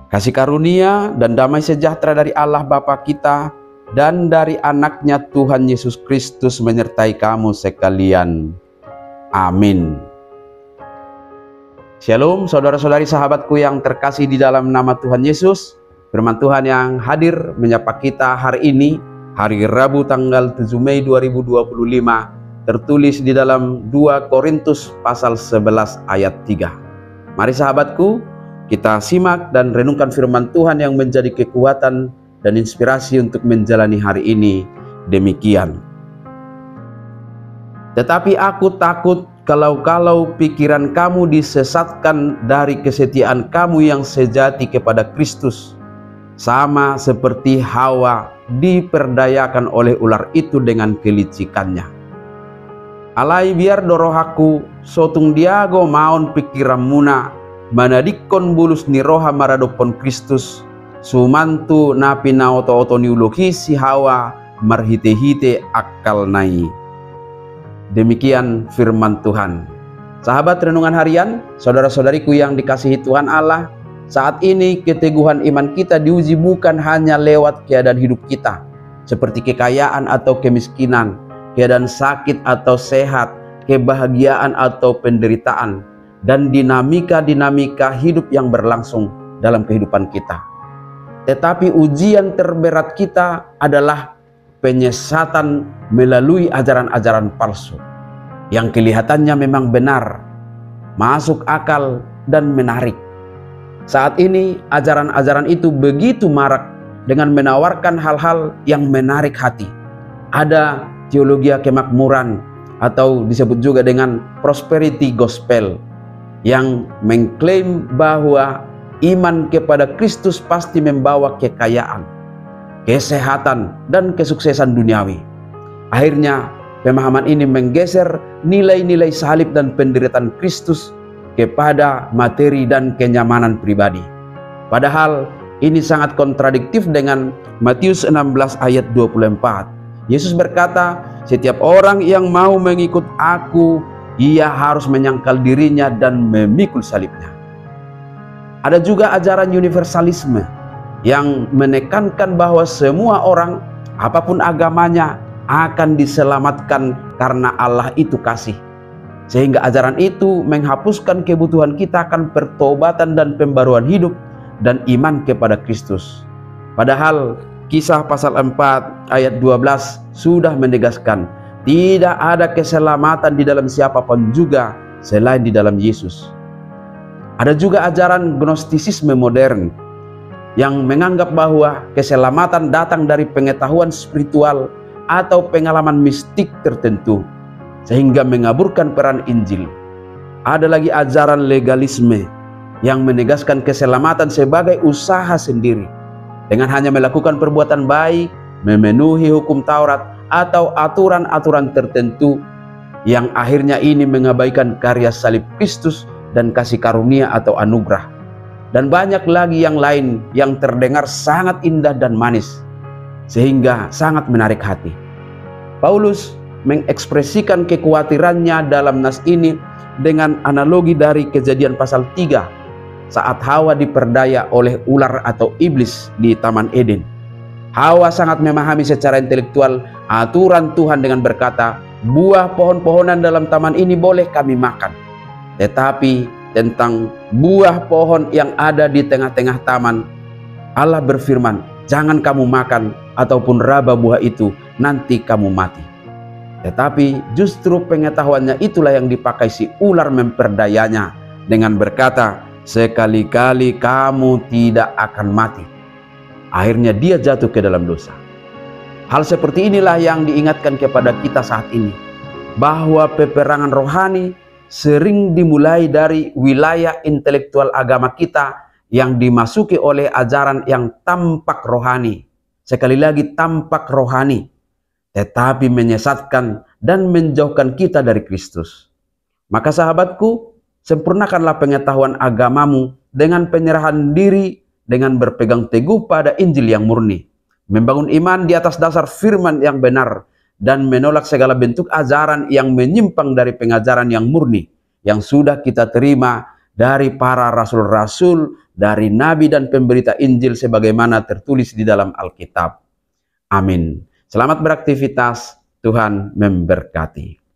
Kasih karunia dan damai sejahtera dari Allah Bapa kita dan dari anaknya Tuhan Yesus Kristus menyertai kamu sekalian. Amin. Shalom saudara-saudari sahabatku yang terkasih di dalam nama Tuhan Yesus. Firman Tuhan yang hadir menyapa kita hari ini, hari Rabu tanggal 7 Mei 2025, tertulis di dalam 2 Korintus pasal 11 ayat 3. Mari sahabatku, kita simak dan renungkan firman Tuhan yang menjadi kekuatan dan inspirasi untuk menjalani hari ini. Demikian. Tetapi aku takut kalau pikiran kamu disesatkan dari kesetiaan kamu yang sejati kepada Kristus, sama seperti Hawa diperdayakan oleh ular itu dengan kelicikannya. Alai biar dorohaku sotung diago maun pikiran muna manadikon bulus ni roha maradopon Kristus sumantu napi na oto-oto niulohi si Hawa marhite-hite akal nai. Demikian firman Tuhan. Sahabat renungan harian, saudara-saudariku yang dikasihi Tuhan Allah, saat ini keteguhan iman kita diuji bukan hanya lewat keadaan hidup kita, seperti kekayaan atau kemiskinan, keadaan sakit atau sehat, kebahagiaan atau penderitaan, dan dinamika-dinamika hidup yang berlangsung dalam kehidupan kita. Tetapi ujian terberat kita adalah penyesatan melalui ajaran-ajaran palsu yang kelihatannya memang benar, masuk akal, dan menarik. Saat ini ajaran-ajaran itu begitu marak dengan menawarkan hal-hal yang menarik hati. Ada teologi kemakmuran atau disebut juga dengan prosperity gospel yang mengklaim bahwa iman kepada Kristus pasti membawa kekayaan, kesehatan, dan kesuksesan duniawi. Akhirnya pemahaman ini menggeser nilai-nilai salib dan penderitaan Kristus kepada materi dan kenyamanan pribadi. Padahal ini sangat kontradiktif dengan Matius 16 ayat 24. Yesus berkata, setiap orang yang mau mengikut aku, ia harus menyangkal dirinya dan memikul salibnya. Ada juga ajaran universalisme yang menekankan bahwa semua orang, apapun agamanya, akan diselamatkan karena Allah itu kasih. Sehingga ajaran itu menghapuskan kebutuhan kita akan pertobatan dan pembaruan hidup dan iman kepada Kristus. Padahal Kisah pasal 4 ayat 12 sudah menegaskan, tidak ada keselamatan di dalam siapapun juga selain di dalam Yesus. Ada juga ajaran gnostisisme modern yang menganggap bahwa keselamatan datang dari pengetahuan spiritual atau pengalaman mistik tertentu, sehingga mengaburkan peran Injil. Ada lagi ajaran legalisme yang menegaskan keselamatan sebagai usaha sendiri, dengan hanya melakukan perbuatan baik, memenuhi hukum Taurat, atau aturan-aturan tertentu, yang akhirnya ini mengabaikan karya salib Kristus dan kasih karunia atau anugerah. Dan banyak lagi yang lain yang terdengar sangat indah dan manis, sehingga sangat menarik hati. Paulus mengekspresikan kekhawatirannya dalam nas ini dengan analogi dari Kejadian pasal 3, saat Hawa diperdaya oleh ular atau iblis di Taman Eden. Hawa sangat memahami secara intelektual aturan Tuhan dengan berkata, buah pohon-pohonan dalam taman ini boleh kami makan. Tetapi tentang buah pohon yang ada di tengah-tengah taman, Allah berfirman, jangan kamu makan ataupun raba buah itu, nanti kamu mati. Tetapi justru pengetahuannya itulah yang dipakai si ular memperdayanya dengan berkata, sekali-kali kamu tidak akan mati. Akhirnya dia jatuh ke dalam dosa. Hal seperti inilah yang diingatkan kepada kita saat ini, bahwa peperangan rohani sering dimulai dari wilayah intelektual agama kita yang dimasuki oleh ajaran yang tampak rohani. Sekali lagi tampak rohani, tetapi menyesatkan dan menjauhkan kita dari Kristus. Maka sahabatku, sempurnakanlah pengetahuan agamamu dengan penyerahan diri, dengan berpegang teguh pada Injil yang murni, membangun iman di atas dasar firman yang benar, dan menolak segala bentuk ajaran yang menyimpang dari pengajaran yang murni yang sudah kita terima dari para rasul-rasul, dari nabi dan pemberita Injil sebagaimana tertulis di dalam Alkitab. Amin. Selamat beraktivitas, Tuhan memberkati.